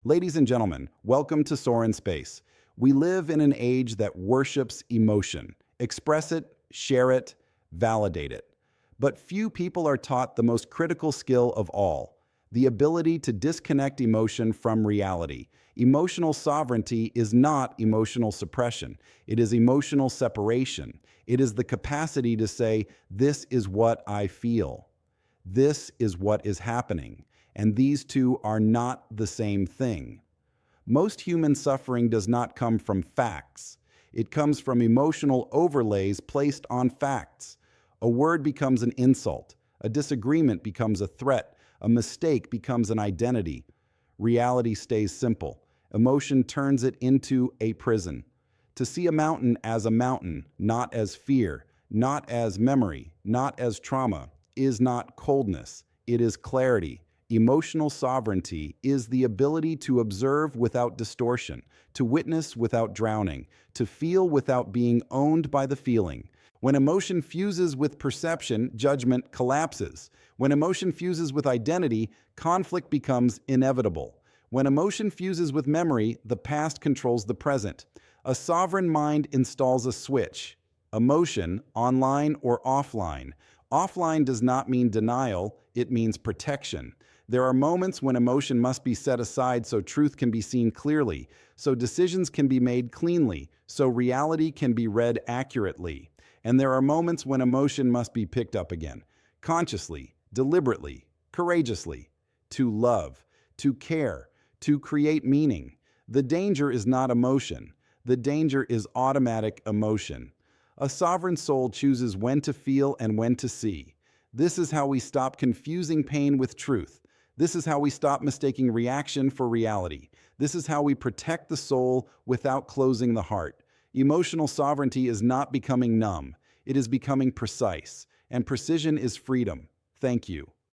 Ladies and gentlemen, welcome to Sorin Space. We live in an age that worships emotion. Express it, share it, validate it. But few people are taught the most critical skill of all, the ability to disconnect emotion from reality. Emotional sovereignty is not emotional suppression. It is emotional separation. It is the capacity to say, this is what I feel. This is what is happening. And these two are not the same thing. Most human suffering does not come from facts. It comes from emotional overlays placed on facts. A word becomes an insult. A disagreement becomes a threat. A mistake becomes an identity. Reality stays simple. Emotion turns it into a prison. To see a mountain, not as fear, not as memory, not as trauma, is not coldness. It is clarity. Emotional sovereignty is the ability to observe without distortion, to witness without drowning, to feel without being owned by the feeling. When emotion fuses with perception, judgment collapses. When emotion fuses with identity, conflict becomes inevitable. When emotion fuses with memory, the past controls the present. A sovereign mind installs a switch. Emotion, online or offline. Offline does not mean denial, it means protection. There are moments when emotion must be set aside so truth can be seen clearly, so decisions can be made cleanly, so reality can be read accurately. And there are moments when emotion must be picked up again, consciously, deliberately, courageously, to love, to care, to create meaning. The danger is not emotion. The danger is automatic emotion. A sovereign soul chooses when to feel and when to see. This is how we stop confusing pain with truth. This is how we stop mistaking reaction for reality. This is how we protect the soul without closing the heart. Emotional sovereignty is not becoming numb. It is becoming precise. And precision is freedom. Thank you.